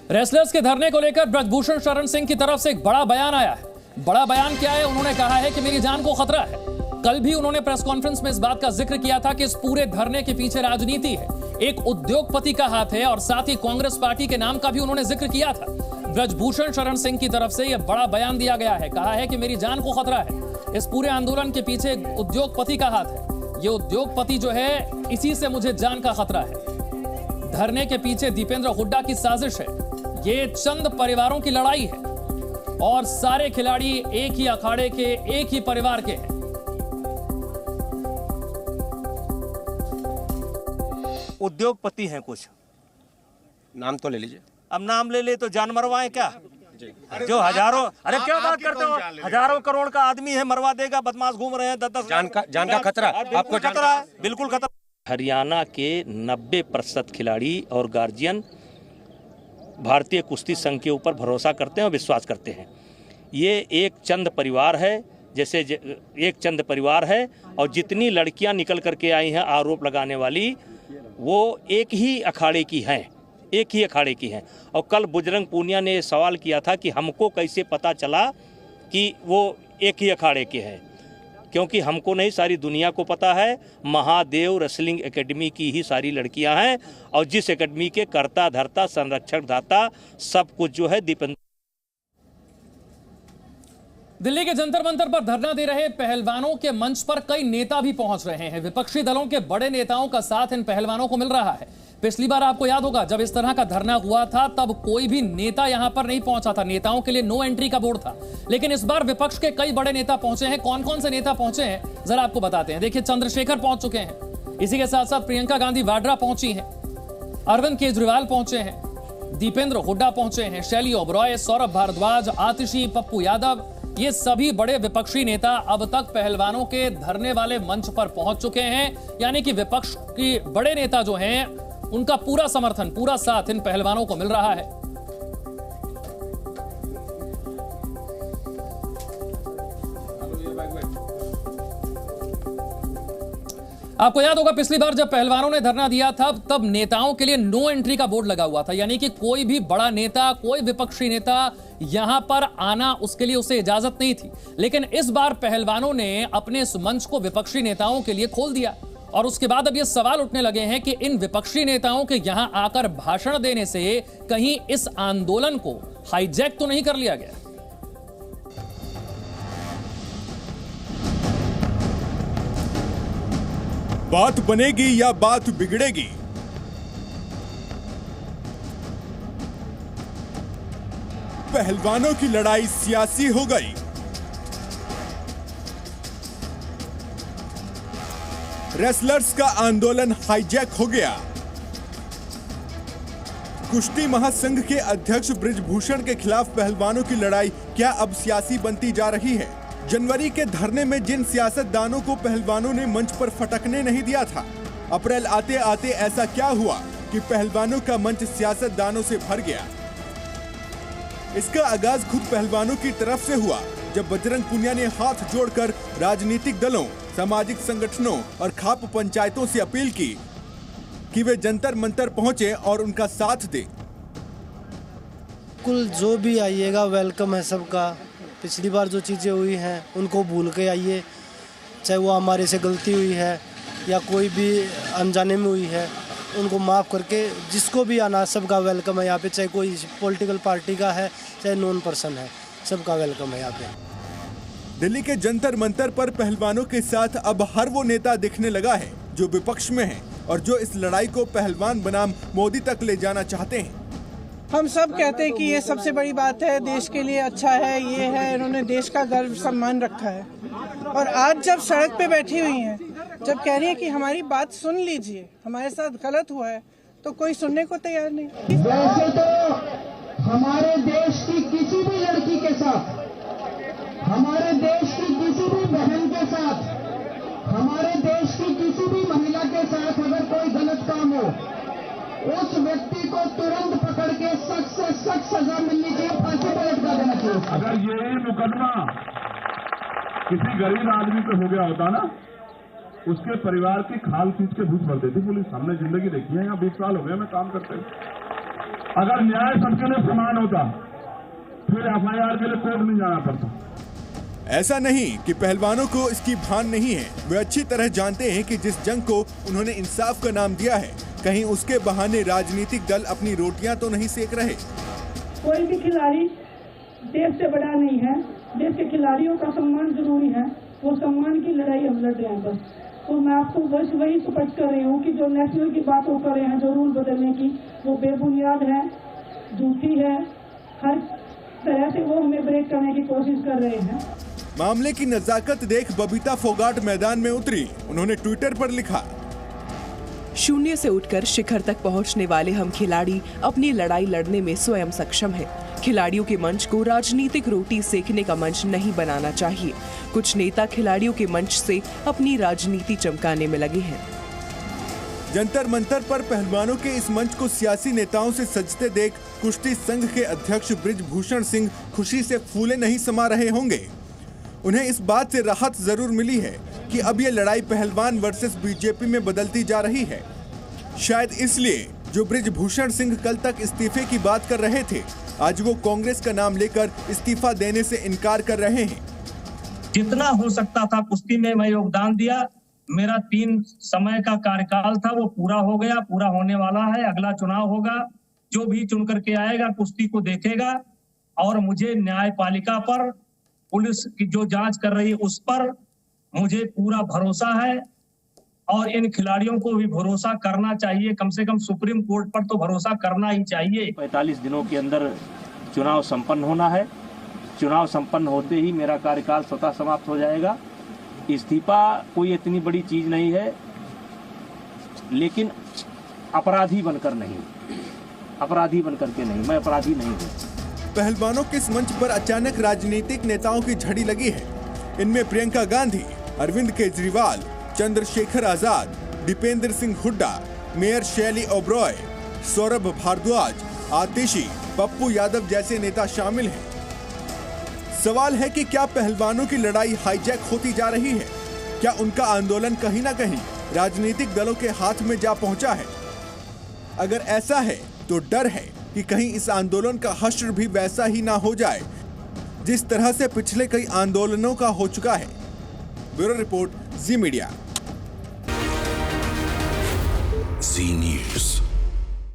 Wrestlers के धरने को लेकर ब्रजभूषण शरण सिंह की तरफ से एक बड़ा बयान आया है। बड़ा बयान क्या है? उन्होंने कहा है कि मेरी जान को खतरा है। कल भी उन्होंने प्रेस कॉन्फ्रेंस में इस बात का जिक्र किया था कि इस पूरे धरने के पीछे राजनीति है, एक उद्योगपति का हाथ है और साथ ही कांग्रेस पार्टी के नाम का भी उन्होंने जिक्र किया था। ब्रजभूषण शरण सिंह की तरफ से यह बड़ा बयान दिया गया है। कहा है कि मेरी जान को खतरा है। इस पूरे आंदोलन के पीछे उद्योगपति का हाथ है। ये उद्योगपति जो है, इसी से मुझे जान का खतरा है। धरने के पीछे दीपेंद्र हुड्डा की साजिश है। ये चंद परिवारों की लड़ाई है और सारे खिलाड़ी एक ही अखाड़े के, एक ही परिवार के हैं। उद्योगपति हैं कुछ, नाम तो ले लीजिए। अब नाम ले ले तो जान मरवाएं क्या? जो हजारों, अरे क्या बात करते हो, हजारों करोड़ का आदमी है, मरवा देगा। बदमाश घूम रहे हैं, 10-10 जान का खतरा आपको खतरा है, बिल्कुल खतरा। हरियाणा के 90% खिलाड़ी और गार्जियन भारतीय कुश्ती संघ के ऊपर भरोसा करते हैं और विश्वास करते हैं। ये एक चंद परिवार है, जैसे एक चंद परिवार है, और जितनी लड़कियां निकल करके आई हैं आरोप लगाने वाली, वो एक ही अखाड़े की हैं, एक ही अखाड़े की हैं। और कल बजरंग पूनिया ने सवाल किया था कि हमको कैसे पता चला कि वो एक ही अखाड़े के हैं, क्योंकि हमको नहीं, सारी दुनिया को पता है। महादेव रेसलिंग एकेडमी की ही सारी लड़कियां हैं और जिस एकेडमी के कर्ता धर्ता संरक्षक दाता सब कुछ जो है दीपेंद्र। दिल्ली के जंतर मंतर पर धरना दे रहे पहलवानों के मंच पर कई नेता भी पहुंच रहे हैं। विपक्षी दलों के बड़े नेताओं का साथ इन पहलवानों को मिल रहा है। पिछली बार आपको याद होगा, जब इस तरह का धरना हुआ था तब कोई भी नेता यहां पर नहीं पहुंचा था। नेताओं के लिए नो एंट्री का बोर्ड था। लेकिन इस बार विपक्ष के कई बड़े नेता पहुंचे हैं। कौन कौन से नेता पहुंचे हैं जरा आपको बताते हैं। देखिए, चंद्रशेखर पहुंच चुके हैं। इसी के साथ साथ प्रियंका गांधी वाड्रा पहुंची हैं, अरविंद केजरीवाल पहुंचे हैं, दीपेंद्र हुड्डा पहुंचे हैं, शैली ओबरॉय, सौरभ भारद्वाज, आतिशी, पप्पू यादव, ये सभी बड़े विपक्षी नेता अब तक पहलवानों के धरने वाले मंच पर पहुंच चुके हैं। यानी कि विपक्ष के बड़े नेता जो हैं, उनका पूरा समर्थन, पूरा साथ इन पहलवानों को मिल रहा है। आपको याद होगा, पिछली बार जब पहलवानों ने धरना दिया था तब नेताओं के लिए नो एंट्री का बोर्ड लगा हुआ था। यानी कि कोई भी बड़ा नेता, कोई विपक्षी नेता यहां पर आना, उसके लिए उसे इजाजत नहीं थी। लेकिन इस बार पहलवानों ने अपने इस मंच को विपक्षी नेताओं के लिए खोल दिया और उसके बाद अब ये सवाल उठने लगे हैं कि इन विपक्षी नेताओं के यहां आकर भाषण देने से कहीं इस आंदोलन को हाईजैक तो नहीं कर लिया गया। बात बनेगी या बात बिगड़ेगी? पहलवानों की लड़ाई सियासी हो गई। रेसलर्स का आंदोलन हाईजैक हो गया। कुश्ती महासंघ के अध्यक्ष बृजभूषण के खिलाफ पहलवानों की लड़ाई क्या अब सियासी बनती जा रही है? जनवरी के धरने में जिन सियासतदानों को पहलवानों ने मंच पर फटकने नहीं दिया था, अप्रैल आते आते ऐसा क्या हुआ कि पहलवानों का मंच सियासतदानों से भर गया? इसका आगाज खुद पहलवानों की तरफ से हुआ, जब बजरंग पूनिया ने हाथ जोड़कर राजनीतिक दलों, सामाजिक संगठनों और खाप पंचायतों से अपील की कि वे जंतर मंतर पहुंचे और उनका साथ दें। कुल जो भी आइएगा वेलकम है सबका। पिछली बार जो चीज़ें हुई हैं उनको भूल के आइए, चाहे वो हमारे से गलती हुई है या कोई भी अनजाने में हुई है, उनको माफ़ करके जिसको भी आना, सबका वेलकम है यहाँ पे। चाहे कोई पॉलिटिकल पार्टी का है, चाहे नॉन पर्सन है, सबका वेलकम है यहाँ पे। दिल्ली के जंतर मंतर पर पहलवानों के साथ अब हर वो नेता दिखने लगा है जो विपक्ष में है और जो इस लड़ाई को पहलवान बनाम मोदी तक ले जाना चाहते हैं। हम सब कहते हैं कि ये सबसे बड़ी बात है, देश के लिए अच्छा है, ये है, इन्होंने देश का गर्व सम्मान रखा है। और आज जब सड़क पे बैठी हुई हैं, जब कह रही है कि हमारी बात सुन लीजिए, हमारे साथ गलत हुआ है, तो कोई सुनने को तैयार नहीं। वैसे तो हमारे देश की किसी भी लड़की के साथ, हमारे देश की किसी भी बहन के साथ, हमारे देश की किसी भी महिला के साथ अगर कोई गलत काम हो, उस व्यक्ति को तुरंत पकड़ के सख्त से सख्त सजा मिलनी चाहिए, फांसी पर लटका देना चाहिए। अगर यही मुकदमा किसी गरीब आदमी पे हो गया होता ना, उसके परिवार की खाल खींच के भूत भर देती पुलिस। हमने जिंदगी देखी है, यहाँ 20 साल हो गए हमें काम करते हैं। अगर न्याय सबके लिए समान होता फिर FIR के लिए कोर्ट नहीं जाना पड़ता। ऐसा नहीं कि पहलवानों को इसकी भान नहीं है, वे अच्छी तरह जानते हैं कि जिस जंग को उन्होंने इंसाफ का नाम दिया है, कहीं उसके बहाने राजनीतिक दल अपनी रोटियां तो नहीं सेक रहे। कोई भी खिलाड़ी देश से बड़ा नहीं है, देश के खिलाड़ियों का सम्मान जरूरी है, वो सम्मान की लड़ाई हम लड़ रहे हैं बस। तो मैं आपको बस वही स्पष्ट कर रही हूँ कि जो नेशनल की बात वो कर रहे हैं, जो रूल बदलने की, वो बेबुनियाद है, झूठी है, हर तरह से वो हमें ब्रेक करने की कोशिश कर रहे हैं। मामले की नजाकत देख बबीता फोगाट मैदान में उतरी। उन्होंने ट्विटर पर लिखा, शून्य से उठकर शिखर तक पहुंचने वाले हम खिलाड़ी अपनी लड़ाई लड़ने में स्वयं सक्षम हैं। खिलाड़ियों के मंच को राजनीतिक रोटी सेकने का मंच नहीं बनाना चाहिए। कुछ नेता खिलाड़ियों के मंच से अपनी राजनीति चमकाने में लगे हैं। जंतर मंतर पर पहलवानों के इस मंच को सियासी नेताओं से सजते देख कुश्ती संघ के अध्यक्ष बृजभूषण सिंह खुशी से फूले नहीं समा रहे होंगे। उन्हें इस बात से राहत जरूर मिली है कि अब ये लड़ाई पहलवान वर्सेस बीजेपी में बदलती जा रही है। शायद इसलिए जो बृजभूषण सिंह कल तक इस्तीफे की बात कर रहे थे, आज वो कांग्रेस का नाम लेकर इस्तीफा देने से इनकार कर रहे हैं। जितना हो सकता था कुश्ती में मैं योगदान दिया। मेरा 3 समय का कार्यकाल था, वो पूरा हो गया, पूरा होने वाला है। अगला चुनाव होगा, जो भी चुन करके आएगा कुश्ती को देखेगा। और मुझे न्यायपालिका पर, पुलिस की जो जांच कर रही है उस पर मुझे पूरा भरोसा है। और इन खिलाड़ियों को भी भरोसा करना चाहिए, कम से कम सुप्रीम कोर्ट पर तो भरोसा करना ही चाहिए। 45 दिनों के अंदर चुनाव संपन्न होना है। चुनाव संपन्न होते ही मेरा कार्यकाल स्वतः समाप्त हो जाएगा। इस्तीफा कोई इतनी बड़ी चीज नहीं है, लेकिन अपराधी बनकर नहीं, अपराधी बनकर के नहीं, मैं अपराधी नहीं हूँ। पहलवानों के इस मंच पर अचानक राजनीतिक नेताओं की झड़ी लगी है। इनमें प्रियंका गांधी, अरविंद केजरीवाल, चंद्रशेखर आजाद, दीपेंद्र सिंह हुड्डा, मेयर शैली ओब्रॉय, सौरभ भारद्वाज, आतिशी, पप्पू यादव जैसे नेता शामिल हैं। सवाल है कि क्या पहलवानों की लड़ाई हाईजैक होती जा रही है? क्या उनका आंदोलन कहीं ना कहीं राजनीतिक दलों के हाथ में जा पहुंचा है? अगर ऐसा है तो डर है कि कहीं इस आंदोलन का हश्र भी वैसा ही ना हो जाए जिस तरह से पिछले कई आंदोलनों का हो चुका है। ब्यूरो रिपोर्ट, जी मीडिया। जी न्यूज़।